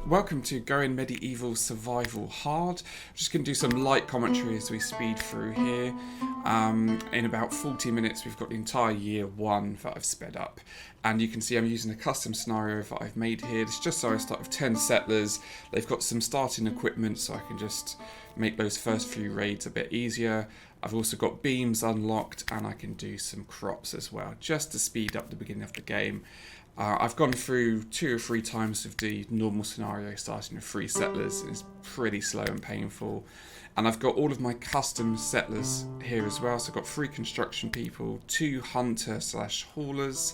Welcome to Going Medieval Survival Hard. I'm just going to do some light commentary as we speed through here. In about 40 minutes we've got the entire year 1 that I've sped up. And you can see I'm using a custom scenario that I've made here. It's just so I start with 10 settlers. They've got some starting equipment so I can just make those first few raids a bit easier. I've also got beams unlocked and I can do some crops as well, just to speed up the beginning of the game. I've gone through 2 or 3 times with the normal scenario starting with 3 settlers. It's pretty slow and painful. And I've got all of my custom settlers here as well. So I've got 3 construction people, 2 hunter/haulers,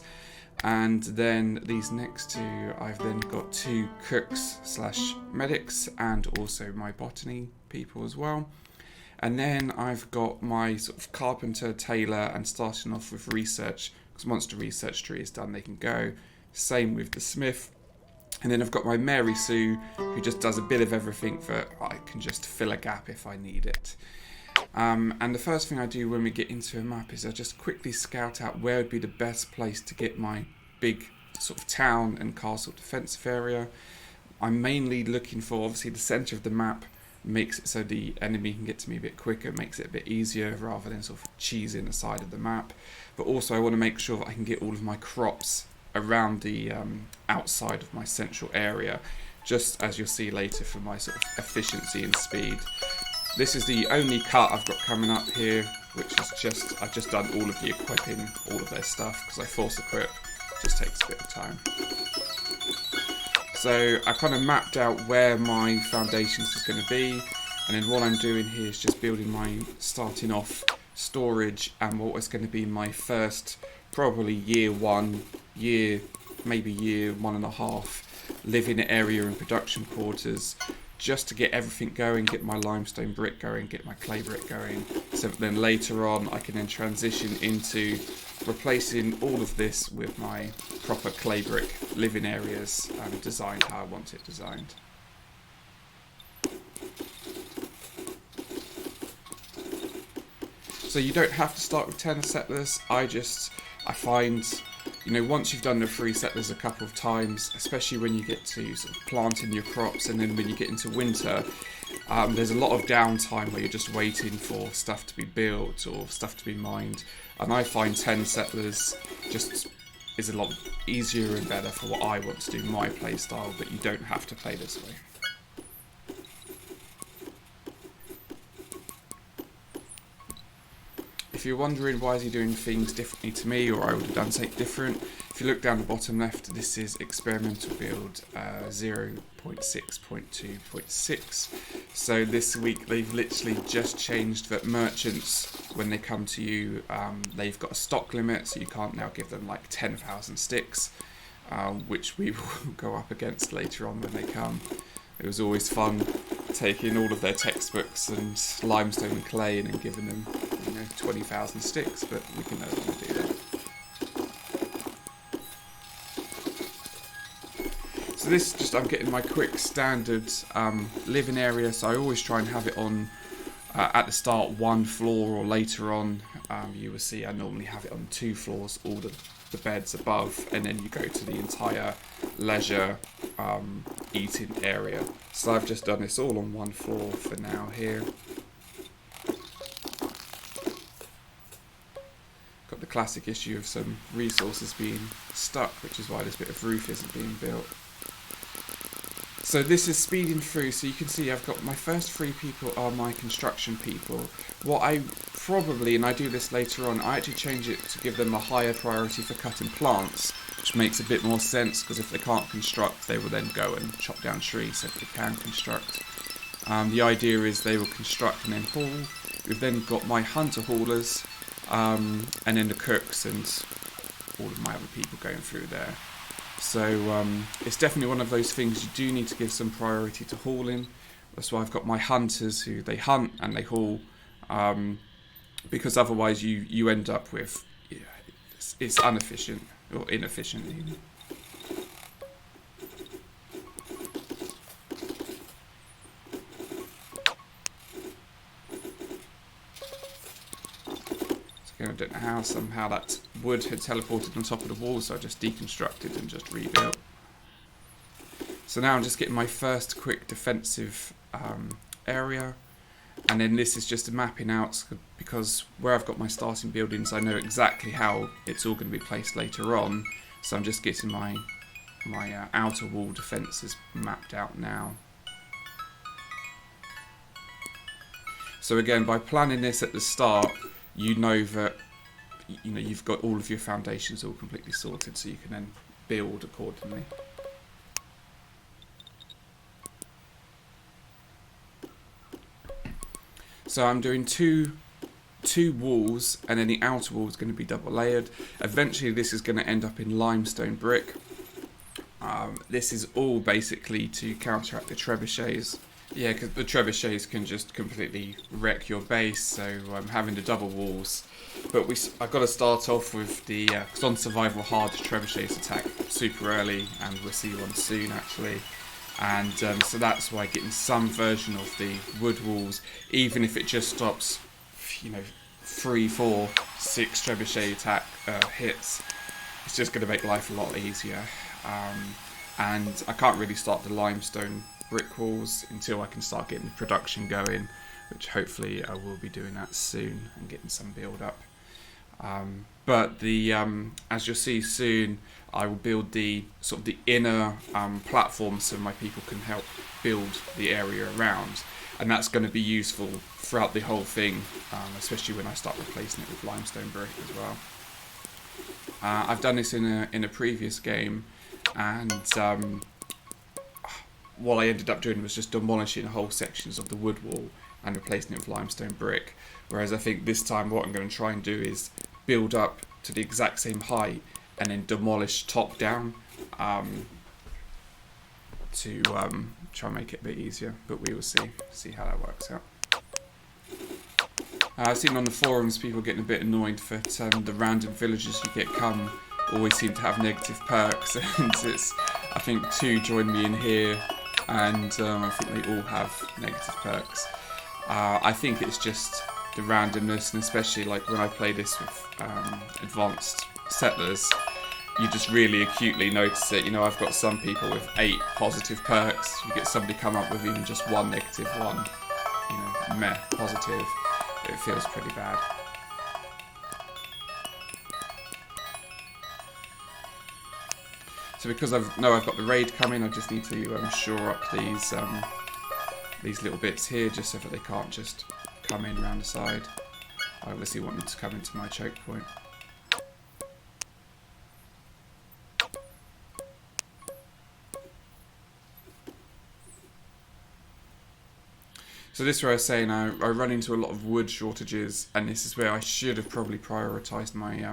and then these next 2 I've then got 2 cooks/medics and also my botany people as well. And then I've got my sort of carpenter, tailor, and starting off with research, because once the research tree is done they can go. Same with the smith. And then I've got my Mary Sue, who just does a bit of everything that I can just fill a gap if I need it. And the first thing I do when we get into a map is I just quickly scout out where would be the best place to get my big sort of town and castle defensive area. I'm mainly looking for, obviously, the centre of the map makes it so the enemy can get to me a bit quicker, makes it a bit easier rather than sort of cheesing the side of the map. But also I want to make sure that I can get all of my crops around the outside of my central area, just as you'll see later for my sort of efficiency and speed. This is the only cut I've got coming up here, which is just, I've just done all of the equipping, all of their stuff, because I force equip, it just takes a bit of time. So I kind of mapped out where my foundations is going to be, and then what I'm doing here is just building my starting off storage and what is going to be my first probably year 1, maybe year 1.5 living area and production quarters, just to get everything going, get my limestone brick going, get my clay brick going, so that then later on I can then transition into replacing all of this with my proper clay brick living areas and designed how I want it designed. So you don't have to start with 10 settlers. I find, you know, once you've done the 3 settlers a couple of times, especially when you get to sort of planting your crops, and then when you get into winter, there's a lot of downtime where you're just waiting for stuff to be built or stuff to be mined. And I find 10 settlers just is a lot easier and better for what I want to do, my play style, but you don't have to play this way. If you're wondering why is he doing things differently to me, or I would have done something different, if you look down the bottom left, this is experimental build 0.6.2.6. So this week they've literally just changed that merchants, when they come to you, they've got a stock limit, so you can't now give them like 10,000 sticks, which we will go up against later on when they come. It was always fun taking all of their textbooks and limestone and clay and then giving them, 20,000 sticks, but we can no longer do that. So this just, I'm getting my quick standard living area, so I always try and have it on at the start 1 floor, or later on you will see I normally have it on 2 floors, all the beds above, and then you go to the entire leisure eating area. So I've just done this all on 1 floor for now here. Got the classic issue of some resources being stuck, which is why this bit of roof isn't being built. So this is speeding through, so you can see I've got my first 3 people are my construction people. What I probably, and I do this later on, I actually change it to give them a higher priority for cutting plants, which makes a bit more sense, because if they can't construct, they will then go and chop down trees so that they can construct. The idea is they will construct and then haul. We've then got my hunter haulers, and then the cooks and all of my other people going through there. So it's definitely one of those things you do need to give some priority to hauling. That's why I've got my hunters who they hunt and they haul, because otherwise you end up with, it's inefficient or inefficient even. I don't know how, somehow that wood had teleported on top of the wall, so I just deconstructed and just rebuilt. So now I'm just getting my first quick defensive area, and then this is just mapping out, because where I've got my starting buildings I know exactly how it's all going to be placed later on, so I'm just getting my outer wall defences mapped out now. So again, by planning this at the start, you know that you've got all of your foundations all completely sorted, so you can then build accordingly. So I'm doing two walls, and then the outer wall is going to be double layered. Eventually this is going to end up in limestone brick. This is all basically to counteract the trebuchets. Yeah, because the trebuchets can just completely wreck your base, so having the double walls. But I've got to start off with the, because on survival hard, trebuchets attack super early, and we'll see one soon actually. And so that's why getting some version of the wood walls, even if it just stops, 3, 4, 6 trebuchet attack hits, it's just going to make life a lot easier. And I can't really start the limestone brick walls until I can start getting the production going, which hopefully I will be doing that soon and getting some build up. But the as you'll see soon, I will build the sort of the inner platform so my people can help build the area around, and that's going to be useful throughout the whole thing, especially when I start replacing it with limestone brick as well. I've done this in a previous game, and what I ended up doing was just demolishing whole sections of the wood wall and replacing it with limestone brick. Whereas I think this time what I'm going to try and do is build up to the exact same height and then demolish top down to try and make it a bit easier. But we will see how that works out. I've seen on the forums people getting a bit annoyed that the random villagers you get always seem to have negative perks, and I think 2 joined me in here, and I think they all have negative perks. I think it's just the randomness, and especially like when I play this with advanced settlers, you just really acutely notice it. I've got some people with 8 positive perks, you get somebody come up with even just 1 negative, 1 meh positive, it feels pretty bad. So because I've got the raid coming, I just need to shore up these little bits here, just so that they can't just come in around the side. I obviously want them to come into my choke point. So this is where I was saying I run into a lot of wood shortages, and this is where I should have probably prioritised my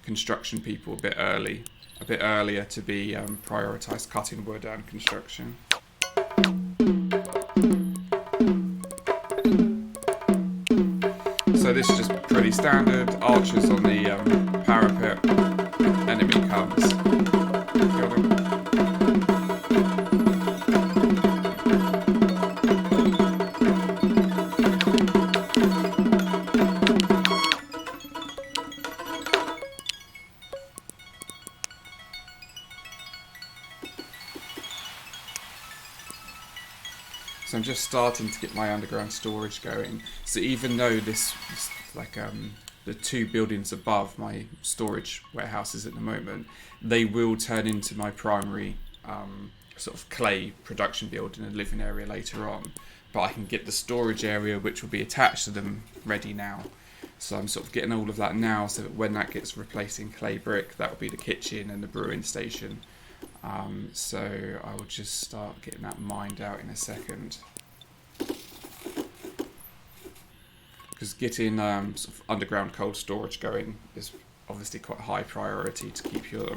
construction people a bit earlier to be prioritised cutting wood and construction. So this is just pretty standard. Archers on the parapet. Enemy comes. Kill them. So I'm just starting to get my underground storage going. So even though this is like the 2 buildings above my storage warehouses at the moment, they will turn into my primary sort of clay production building and living area later on. But I can get the storage area which will be attached to them ready now. So I'm sort of getting all of that now, so that when that gets replacing clay brick, that will be the kitchen and the brewing station. So I will just start getting that mined out in a second. Because getting sort of underground cold storage going is obviously quite a high priority to keep your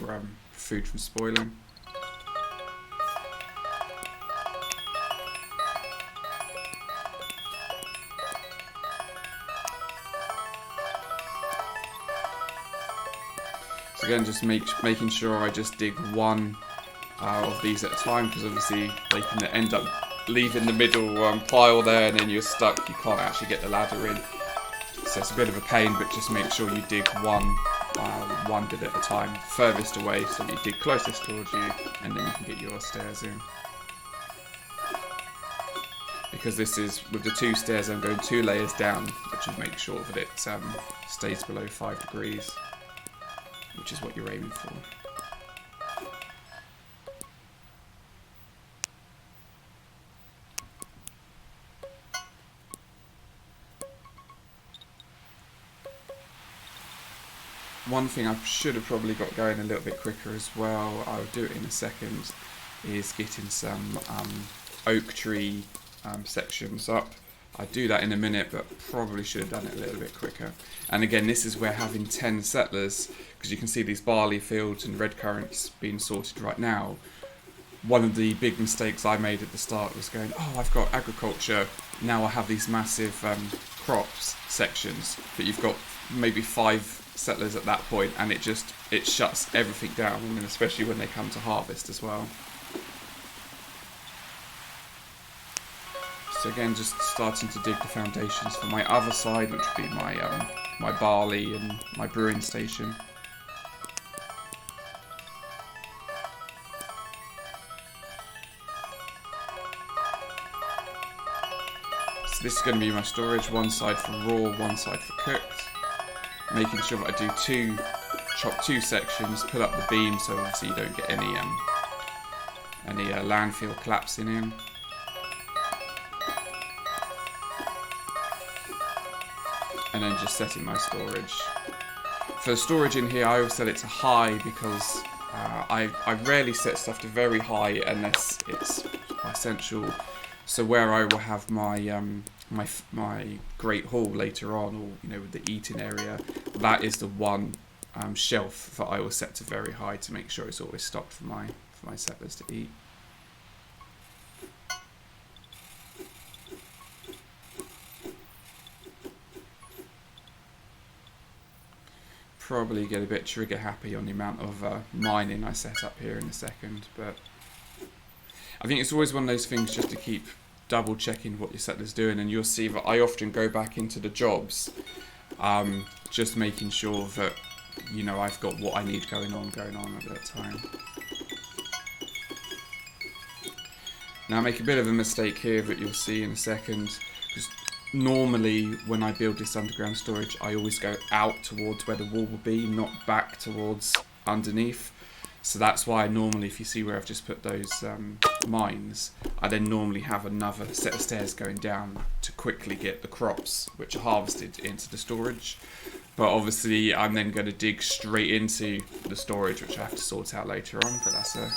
food from spoiling. So again, just making sure I just dig 1 of these at a time, because obviously they can end up leaving the middle pile there, and then you're stuck, you can't actually get the ladder in. So it's a bit of a pain, but just make sure you dig 1 bit at a time, furthest away, so you dig closest towards you, and then you can get your stairs in. because this is with the 2 stairs, I'm going 2 layers down, which will make sure that it stays below 5 degrees, which is what you're aiming for. One thing I should have probably got going a little bit quicker as well, I'll do it in a second, is getting some oak tree sections up. I'll do that in a minute, but probably should have done it a little bit quicker. And again, this is where having 10 settlers, because you can see these barley fields and red currants being sorted right now. One of the big mistakes I made at the start was going, oh, I've got agriculture, now I have these massive crops sections, but you've got maybe 5 settlers at that point, and it shuts everything down, and especially when they come to harvest as well. So again, just starting to dig the foundations for my other side, which would be my barley and my brewing station. So this is going to be my storage, one side for raw, one side for cooked. Making sure that I do chop 2 sections, put up the beam so obviously you don't get any landfill collapsing in. And then just setting my storage. For storage in here, I always set it to high because I rarely set stuff to very high unless it's essential. So where I will have my my great hall later on, or with the eating area, that is the one shelf that I will set to very high to make sure it's always stocked for my settlers to eat. Probably get a bit trigger happy on the amount of mining I set up here in a second, but I think it's always one of those things just to keep double checking what your settler's doing, and you'll see that I often go back into the jobs, just making sure that I've got what I need going on at that time. Now I make a bit of a mistake here that you'll see in a second, because normally when I build this underground storage I always go out towards where the wall will be, not back towards underneath. So that's why normally, if you see where I've just put those mines, I then normally have another set of stairs going down to quickly get the crops which are harvested into the storage. But obviously I'm then going to dig straight into the storage, which I have to sort out later on, but that's a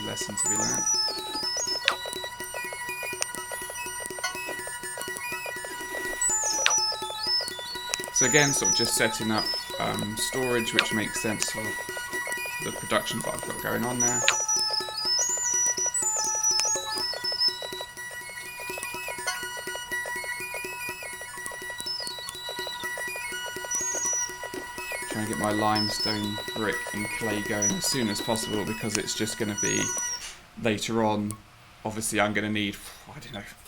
lesson to be learned. So again, sort of just setting up storage, which makes sense for the production that I've got going on there. Trying to get my limestone, brick and clay going as soon as possible, because it's just going to be later on. Obviously I'm going to need,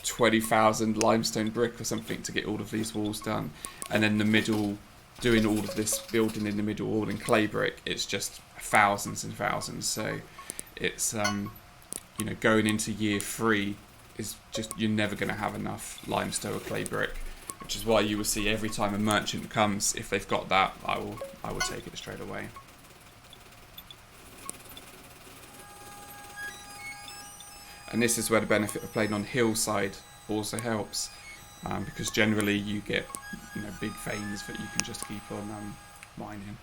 20,000 limestone brick or something to get all of these walls done, and then the middle, doing all of this building in the middle all in clay brick, it's just thousands and thousands. So it's going into year 3 is just, you're never going to have enough limestone or clay brick, which is why you will see every time a merchant comes, if they've got that, I will take it straight away. And this is where the benefit of playing on hillside also helps, because generally you get big veins that you can just keep on mining.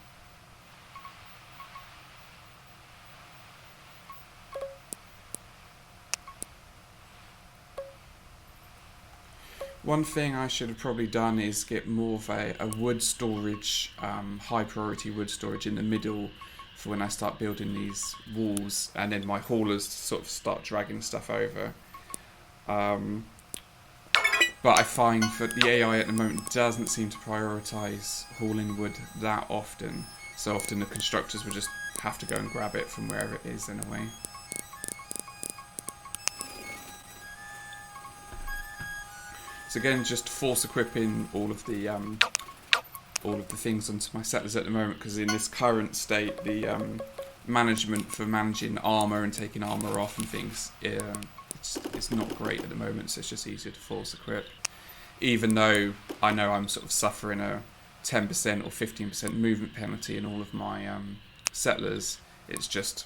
One thing I should have probably done is get more of a wood storage, high priority wood storage in the middle for when I start building these walls, and then my haulers to sort of start dragging stuff over. But I find that the AI at the moment doesn't seem to prioritise hauling wood that often. So often the constructors will just have to go and grab it from wherever it is in a way. So again, just force equipping all of the things onto my settlers at the moment, because in this current state, the management for managing armour and taking armour off and things it's not great at the moment, so it's just easier to force equip. Even though I know I'm sort of suffering a 10% or 15% movement penalty in all of my settlers, it's just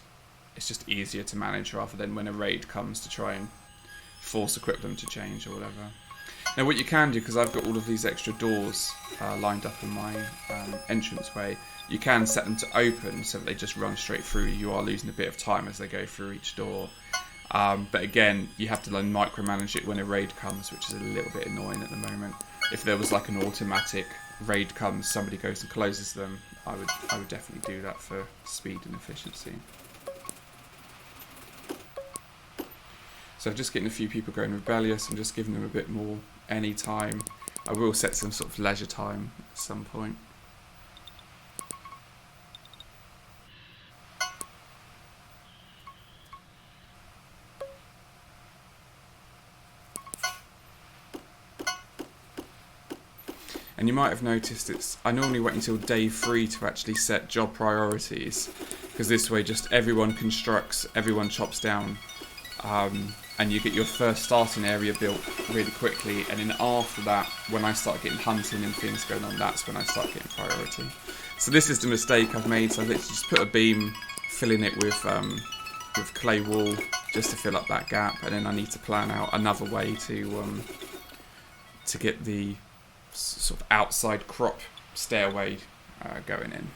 easier to manage rather than when a raid comes to try and force equip them to change or whatever. Now what you can do, because I've got all of these extra doors lined up in my entranceway, you can set them to open so that they just run straight through. You are losing a bit of time as they go through each door. But again, you have to learn micromanage it when a raid comes, which is a little bit annoying at the moment. If there was like an automatic raid comes, somebody goes and closes them, I would definitely do that for speed and efficiency. So just getting a few people going rebellious and just giving them a bit more any time. I will set some sort of leisure time at some point. And you might have noticed I normally wait until day 3 to actually set job priorities, because this way just everyone constructs, everyone chops down, and you get your first starting area built really quickly, and then after that, when I start getting hunting and things going on, that's when I start getting priority. So this is the mistake I've made, so I literally just put a beam, filling it with clay wool, just to fill up that gap, and then I need to plan out another way to get the sort of outside crop stairway going in.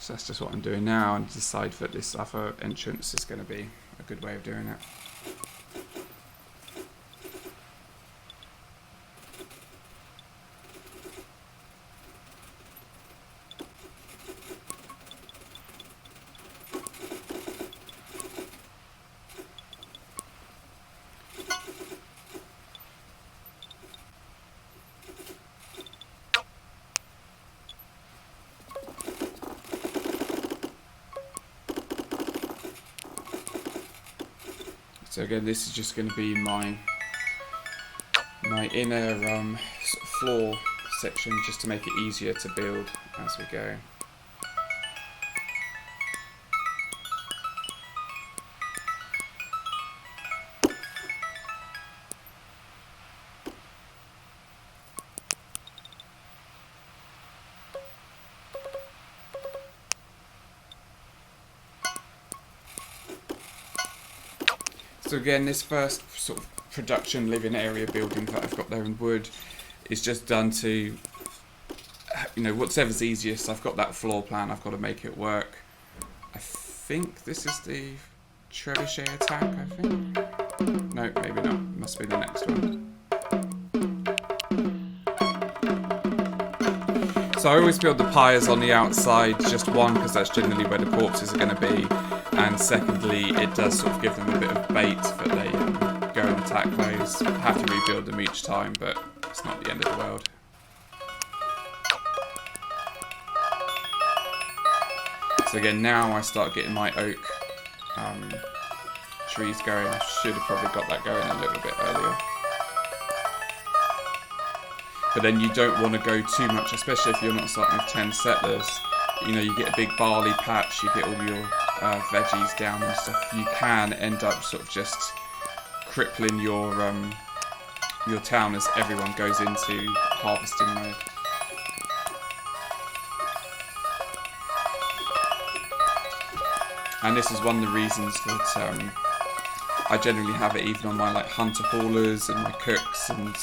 So that's just what I'm doing now, and decide that this other entrance is going to be a good way of doing it. So again, this is just going to be my inner sort of floor section, just to make it easier to build as we go. So again, this first sort of production living area building that I've got there in wood is just done to, you know, whatever's easiest. I've got that floor plan, I've got to make it work. I think this is the trebuchet attack, I think. No, maybe not. Must be the next one. So I always build the pyres on the outside, just one, because that's generally where the corpses are going to be, and secondly, it does sort of give them a bit of bait that they go and attack those. I have to rebuild them each time, but it's not the end of the world. So again, now I start getting my oak trees going. I should have probably got that going a little bit earlier. But then you don't want to go too much, especially if you're not starting with 10 settlers. You know, you get a big barley patch, you get all your veggies down and stuff. You can end up sort of just crippling your town as everyone goes into harvesting mode. And this is one of the reasons that I generally have it even on my like hunter haulers and my cooks and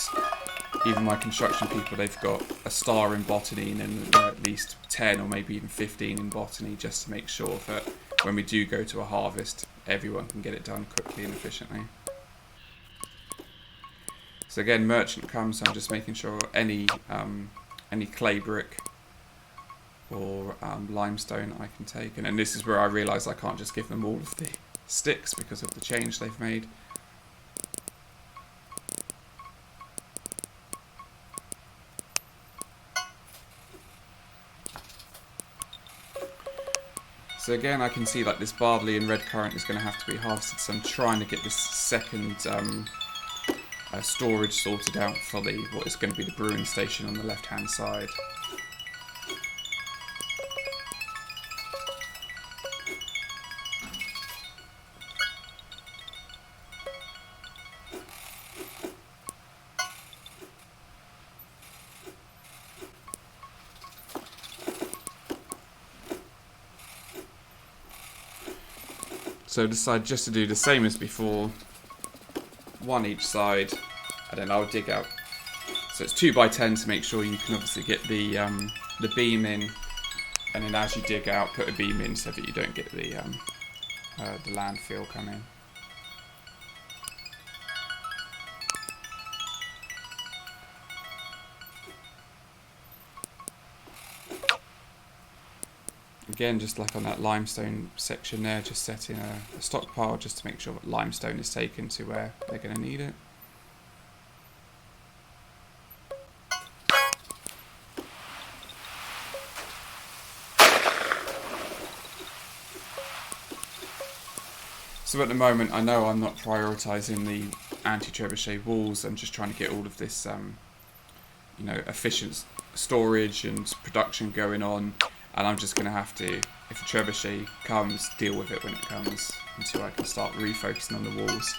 even my construction people. They've got a star in botany and then at least 10 or maybe even 15 in botany, just to make sure that when we do go to a harvest, everyone can get it done quickly and efficiently. So again, merchant comes, so I'm just making sure any clay brick or limestone I can take. And then this is where I realise I can't just give them all of the sticks because of the change they've made. So again, I can see like this barley and red currant is going to have to be harvested, so I'm trying to get this second storage sorted out for what is going to be the brewing station on the left hand side. So decide just to do the same as before, one each side, and then I'll dig out. So it's 2 by 10 to make sure you can obviously get the beam in, and then as you dig out, put a beam in so that you don't get the landfill coming. Again, just like on that limestone section there, just setting a stockpile just to make sure that limestone is taken to where they're going to need it. So at the moment, I know I'm not prioritising the anti-trebuchet walls. I'm just trying to get all of this, you know, efficient storage and production going on. And I'm just going to have to, if a trebuchet comes, deal with it when it comes until I can start refocusing on the walls.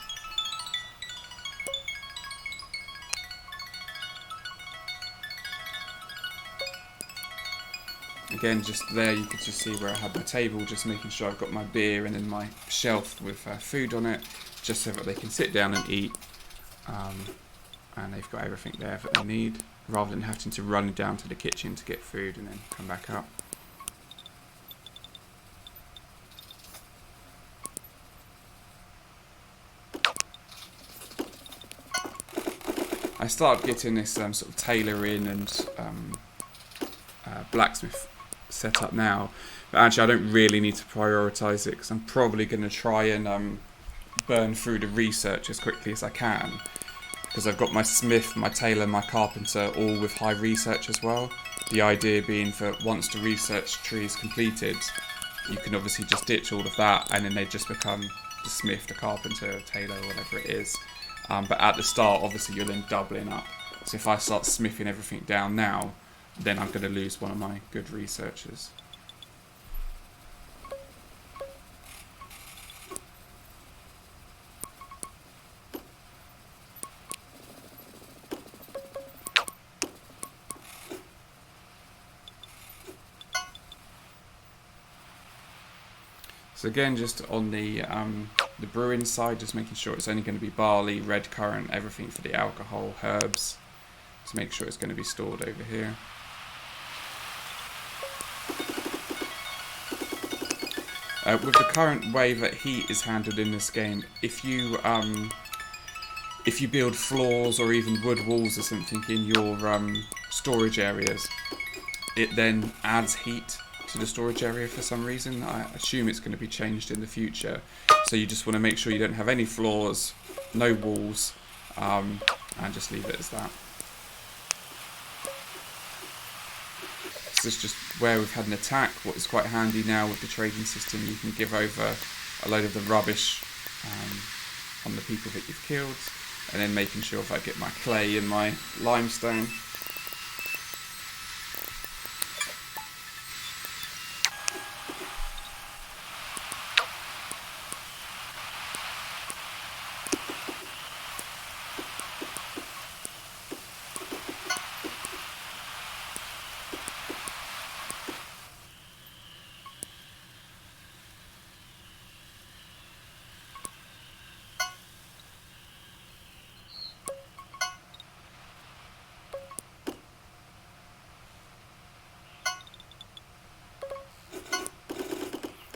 Again, just there you could just see where I had my table, just making sure I've got my beer and then my shelf with food on it, just so that they can sit down and eat, and they've got everything there that they need, rather than having to run down to the kitchen to get food and then come back up. I started getting this sort of tailoring and blacksmith set up now, but actually I don't really need to prioritise it because I'm probably going to try and burn through the research as quickly as I can, because I've got my smith, my tailor, my carpenter all with high research as well. The idea being that once the research tree is completed, you can obviously just ditch all of that and then they just become the smith, the carpenter, tailor, whatever it is. But at the start, obviously, you're then doubling up. So if I start smithing everything down now, then I'm going to lose one of my good researchers. So again, just on the brewing side, just making sure it's only going to be barley, red currant, everything for the alcohol, herbs, to make sure it's going to be stored over here. With the current way that heat is handled in this game, if you build floors or even wood walls or something in your storage areas, it then adds heat to the storage area for some reason. I assume it's going to be changed in the future. So you just want to make sure you don't have any floors, no walls, and just leave it as that. This is just where we've had an attack. What is quite handy now with the trading system, you can give over a load of the rubbish on the people that you've killed, and then making sure if I get my clay and my limestone.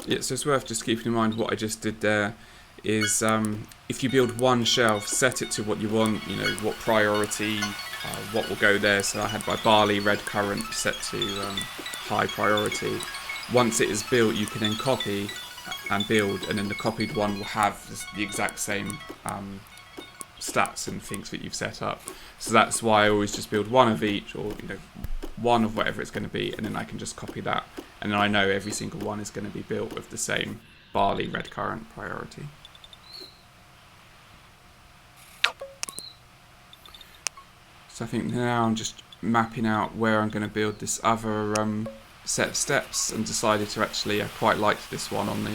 Yeah, so it's worth just keeping in mind what I just did there is if you build one shelf, set it to what you want, you know, what priority, what will go there. So I had my barley, red currant set to high priority. Once it is built, you can then copy and build, and then the copied one will have the exact same stats and things that you've set up. So that's why I always just build one of each, or you know, one of whatever it's going to be, and then I can just copy that, and then I know every single one is going to be built with the same barley, red currant priority. So I think now I'm just mapping out where I'm going to build this other set of steps, and decided to actually I quite liked this one on the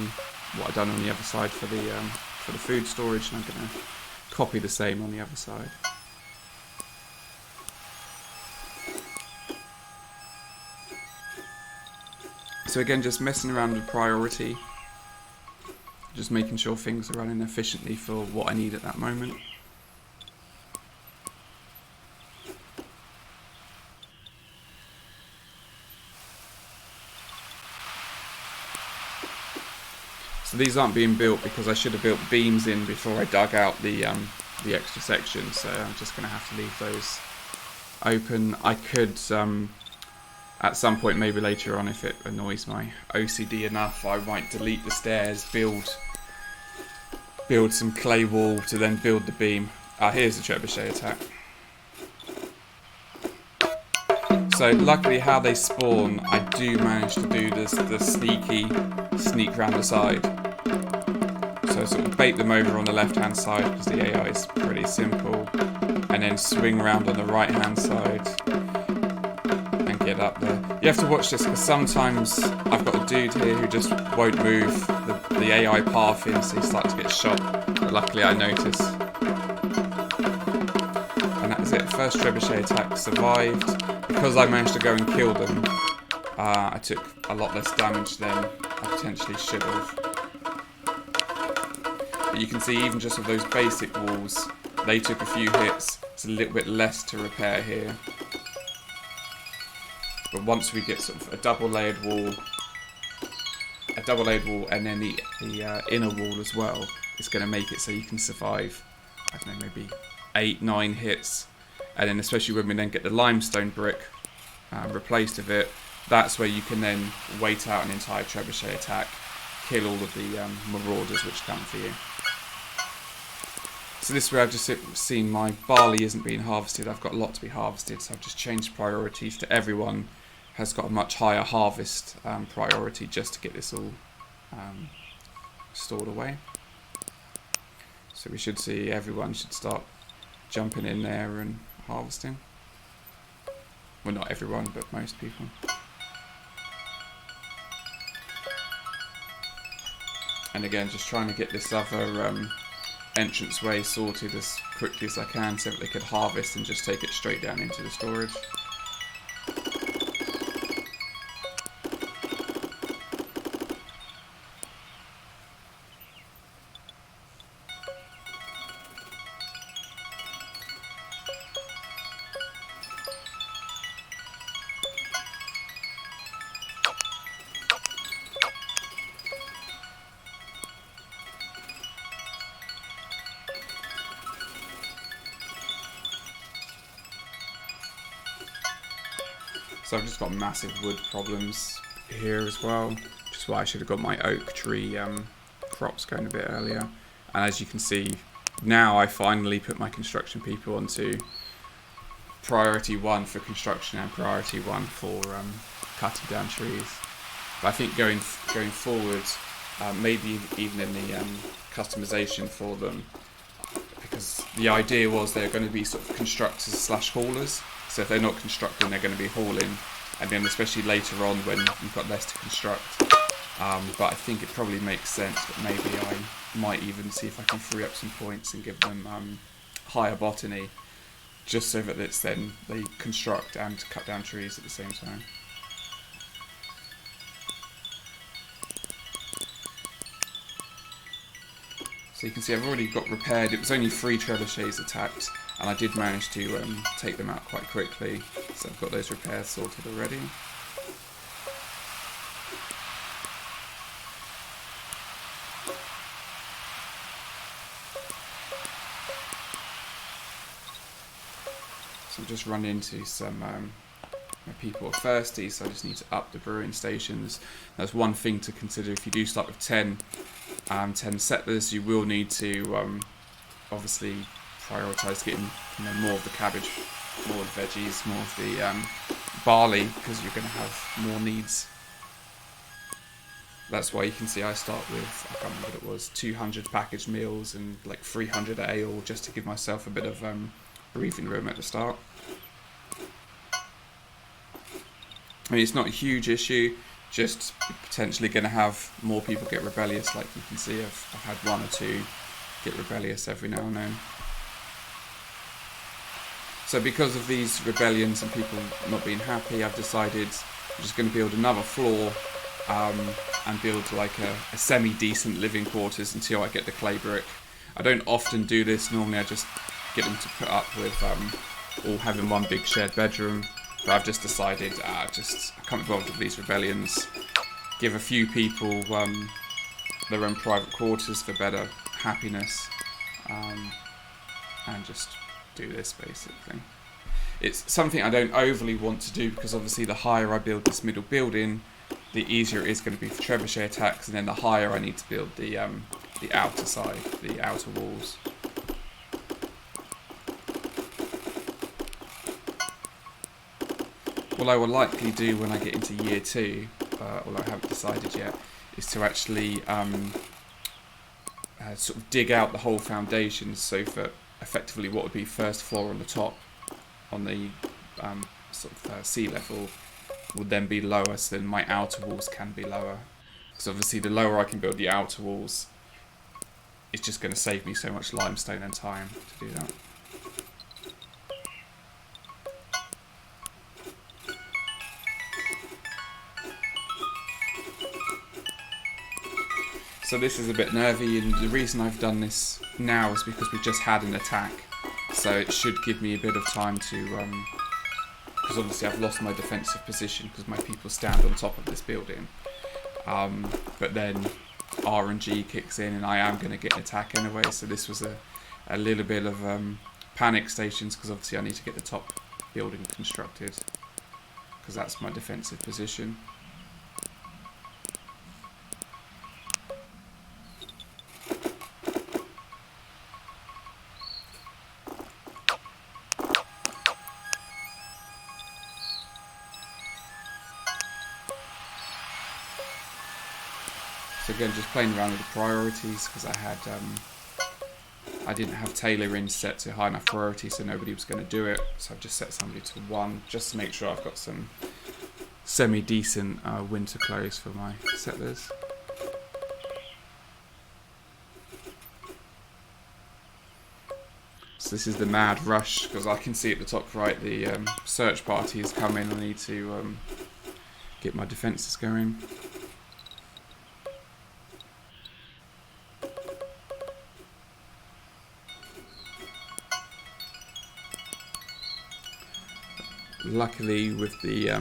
what I've done on the other side for the food storage, and I'm going to copy the same on the other side. So again, just messing around with priority. Just making sure things are running efficiently for what I need at that moment. So these aren't being built because I should have built beams in before I dug out the extra section, so I'm just going to have to leave those open. I could, at some point, maybe later on, if it annoys my OCD enough, I might delete the stairs, build some clay wall to then build the beam. Here's the trebuchet attack. So luckily how they spawn, I do manage to do this, the sneak round the side. So sort of bait them over on the left hand side because the AI is pretty simple, and then swing around on the right hand side and get up there. You have to watch this because sometimes I've got a dude here who just won't move the AI path in, so he starts to get shot. But luckily I notice. And that is it. First trebuchet attack survived. Because I managed to go and kill them, I took a lot less damage than I potentially should have. But you can see even just with those basic walls, they took a few hits. It's a little bit less to repair here. But once we get sort of a double layered wall and then the inner wall as well, it's going to make it so you can survive, I don't know, maybe 8-9 hits. And then especially when we then get the limestone brick replaced with it, that's where you can then wait out an entire trebuchet attack, kill all of the marauders which come for you. So this is where I've just seen my barley isn't being harvested. I've got a lot to be harvested, so I've just changed priorities to everyone has got a much higher harvest priority just to get this all stored away. So we should see everyone should start jumping in there and harvesting. Well, not everyone, but most people. And again, just trying to get this other entranceway sorted as quickly as I can so that they could harvest and just take it straight down into the storage. So I've just got massive wood problems here as well, which is why I should have got my oak tree crops going a bit earlier. And as you can see, now I finally put my construction people onto priority 1 for construction and priority 1 for cutting down trees. But I think going forward, maybe even in the customization for them, because the idea was they're going to be sort of constructors / haulers. So if they're not constructing, they're going to be hauling, and then especially later on when you've got less to construct. But I think it probably makes sense that maybe I might even see if I can free up some points and give them higher botany, just so that it's then they construct and cut down trees at the same time. So you can see I've already got repaired. It was only 3 trebuchets attacked, and I did manage to take them out quite quickly. So I've got those repairs sorted already. So I've just run into some my people are thirsty, so I just need to up the brewing stations. That's one thing to consider if you do start with 10 settlers. You will need to obviously prioritise getting more of the cabbage, more of the veggies, more of the barley, because you're going to have more needs. That's why you can see I start with, I can't remember what it was, 200 packaged meals and like 300 ale, just to give myself a bit of breathing room at the start. I mean, it's not a huge issue, just potentially going to have more people get rebellious. Like you can see, I've had 1 or 2 get rebellious every now and then. So because of these rebellions and people not being happy, I've decided I'm just going to build another floor and build like a semi-decent living quarters until I get the clay brick. I don't often do this. Normally I just get them to put up with all having one big shared bedroom. But I've just decided I can't be bothered with these rebellions. Give a few people their own private quarters for better happiness, and just do this basically. It's something I don't overly want to do because obviously the higher I build this middle building, the easier it is going to be for trebuchet attacks, and then the higher I need to build the outer side, the outer walls. What I will likely do when I get into year 2, although I haven't decided yet, is to actually sort of dig out the whole foundations, so for effectively what would be first floor on the top, on the sort of sea level, would then be lower, so then my outer walls can be lower. Because obviously the lower I can build the outer walls, it's just going to save me so much limestone and time to do that. So this is a bit nervy, and the reason I've done this now is because we just had an attack. So it should give me a bit of time to, because obviously I've lost my defensive position because my people stand on top of this building. But then RNG kicks in and I am going to get an attack anyway, so this was a little bit of panic stations, because obviously I need to get the top building constructed, because that's my defensive position. So again, just playing around with the priorities, because I didn't have tailoring set to high enough priority, so nobody was going to do it. So I've just set somebody to 1, just to make sure I've got some semi-decent winter clothes for my settlers. So this is the mad rush, because I can see at the top right the search party is coming. I need to get my defences going. Luckily, with the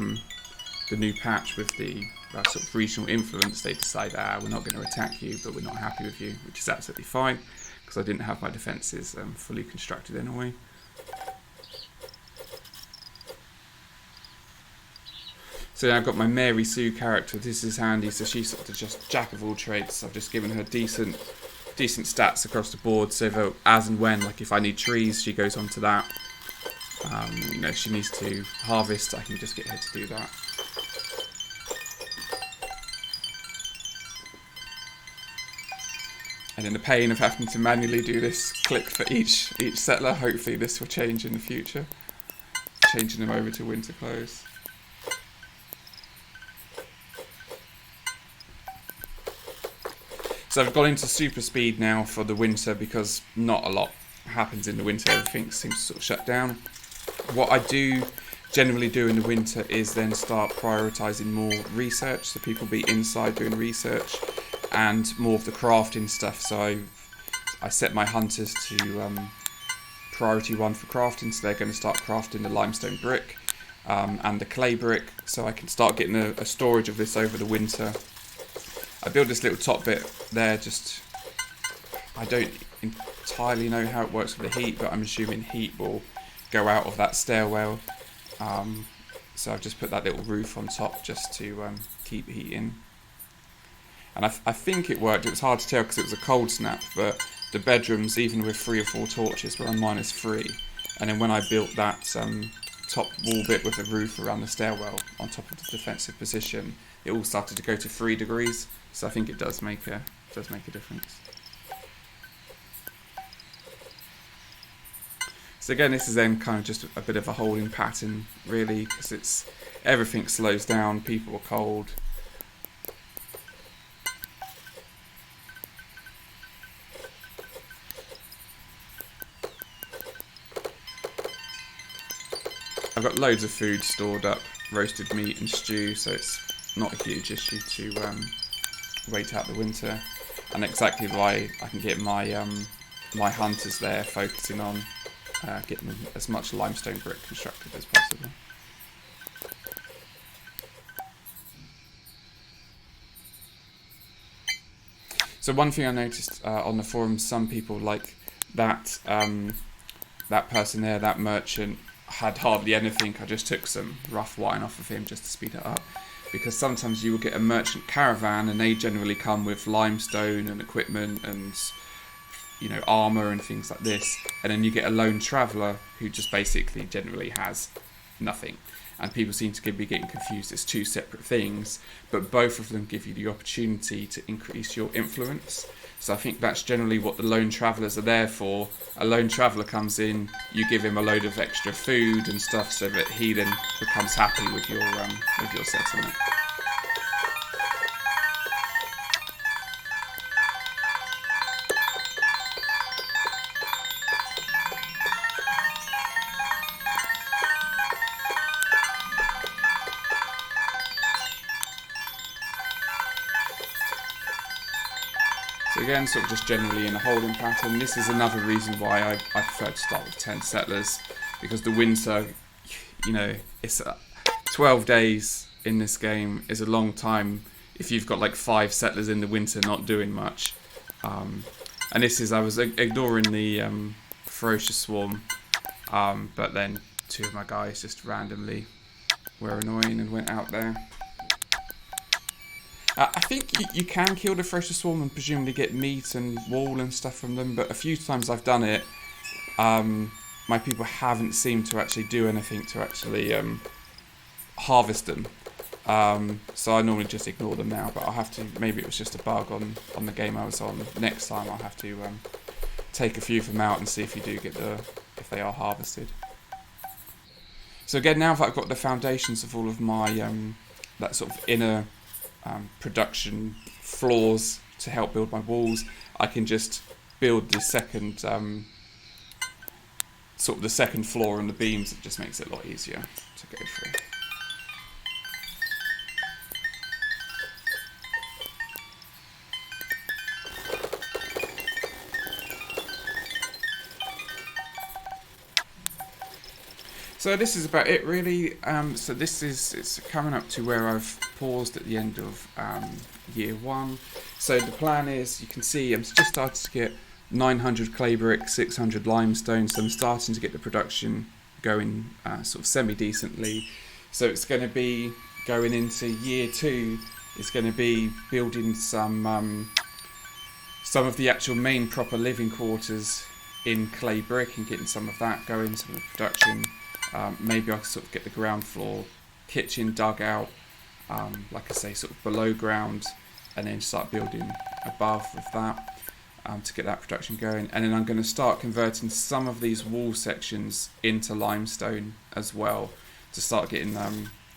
new patch with the sort of regional influence, they decide, we're not going to attack you, but we're not happy with you, which is absolutely fine, because I didn't have my defences fully constructed anyway. So now I've got my Mary Sue character. This is handy, so she's sort of just jack of all trades. I've just given her decent stats across the board, so that as and when, like if I need trees, she goes on to that. You know, if she needs to harvest, I can just get her to do that. And in the pain of having to manually do this click for each settler, hopefully this will change in the future. Changing them over to winter clothes. So I've gone into super speed now for the winter, because not a lot happens in the winter. Everything seems to sort of shut down. What I do generally do in the winter is then start prioritising more research, so people be inside doing research, and more of the crafting stuff. So I set my hunters to priority 1 for crafting, so they're going to start crafting the limestone brick and the clay brick, so I can start getting a storage of this over the winter. I build this little top bit there, just I don't entirely know how it works with the heat, but I'm assuming heat will go out of that stairwell, so I've just put that little roof on top just to keep heat in. And I think it worked. It was hard to tell because it was a cold snap, but the bedrooms, even with 3 or 4 torches, were on -3. And then when I built that top wall bit with the roof around the stairwell on top of the defensive position, it all started to go to 3 degrees. So I think it does make a difference. So again, this is then kind of just a bit of a holding pattern, really, because everything slows down, people are cold. I've got loads of food stored up, roasted meat and stew, so it's not a huge issue to wait out the winter, and exactly why I can get my my hunters there focusing on getting as much limestone brick constructed as possible. So one thing I noticed on the forums, some people like that that person there, that merchant, had hardly anything. I just took some rough wine off of him just to speed it up. Because sometimes you will get a merchant caravan and they generally come with limestone and equipment and, you know, armour and things like this. And then you get a lone traveller who just basically generally has nothing. And people seem to be getting confused. It's two separate things, but both of them give you the opportunity to increase your influence. So I think that's generally what the lone travellers are there for. A lone traveller comes in, you give him a load of extra food and stuff so that he then becomes happy with your settlement. So again, sort of just generally in a holding pattern. This is another reason why I prefer to start with 10 settlers, because the winter, you know, it's 12 days in this game is a long time if you've got like 5 settlers in the winter not doing much. And this is, I was ignoring the ferocious swarm, but then 2 of my guys just randomly were annoying and went out there. I think you can kill the ferocious swarm and presumably get meat and wool and stuff from them, but a few times I've done it, my people haven't seemed to actually do anything to actually harvest them. So I normally just ignore them now, but I'll have to, maybe it was just a bug on the game I was on. Next time I'll have to take a few of them out and see if you do get if they are harvested. So again, now that I've got the foundations of all of my that sort of inner production floors to help build my walls, I can just build the second sort of the second floor and the beams. It just makes it a lot easier to go through. So this is about it really. So it's coming up to where I've paused at the end of year 1. So the plan is, you can see I'm just starting to get 900 clay brick, 600 limestone, so I'm starting to get the production going sort of semi-decently. So it's going to be going into year 2, it's going to be building some of the actual main proper living quarters in clay brick and getting some of that going, some of the production. Maybe I can sort of get the ground floor kitchen dug out, like I say, sort of below ground, and then start building above with that to get that production going. And then I'm going to start converting some of these wall sections into limestone as well to start getting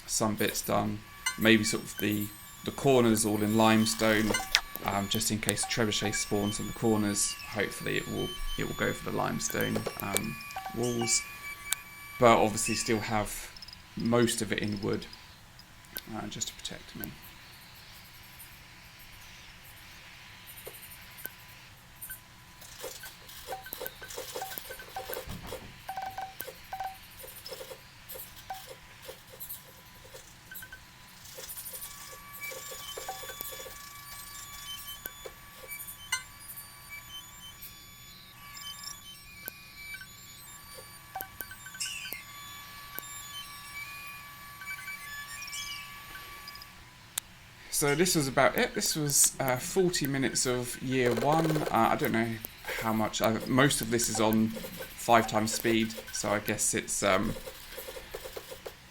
some bits done. Maybe sort of the corners all in limestone, just in case trebuchet spawns in the corners. Hopefully it will go for the limestone walls. But obviously still have most of it in wood, just to protect me. So this was about it. This was 40 minutes of year 1. I don't know how much. Most of this is on 5 times speed, so I guess it's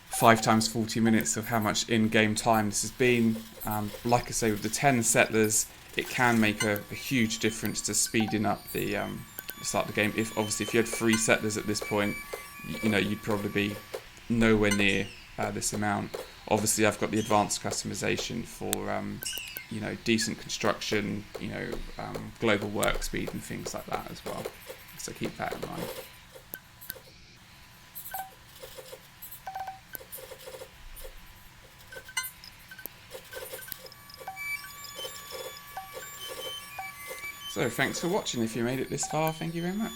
5 times 40 minutes of how much in-game time this has been. Like I say, with the 10 settlers, it can make a huge difference to speeding up the start of the game. If you had 3 settlers at this point, you know, you'd probably be nowhere near this amount. Obviously, I've got the advanced customization for, you know, decent construction, you know, global work speed and things like that as well. So keep that in mind. So thanks for watching. If you made it this far, thank you very much.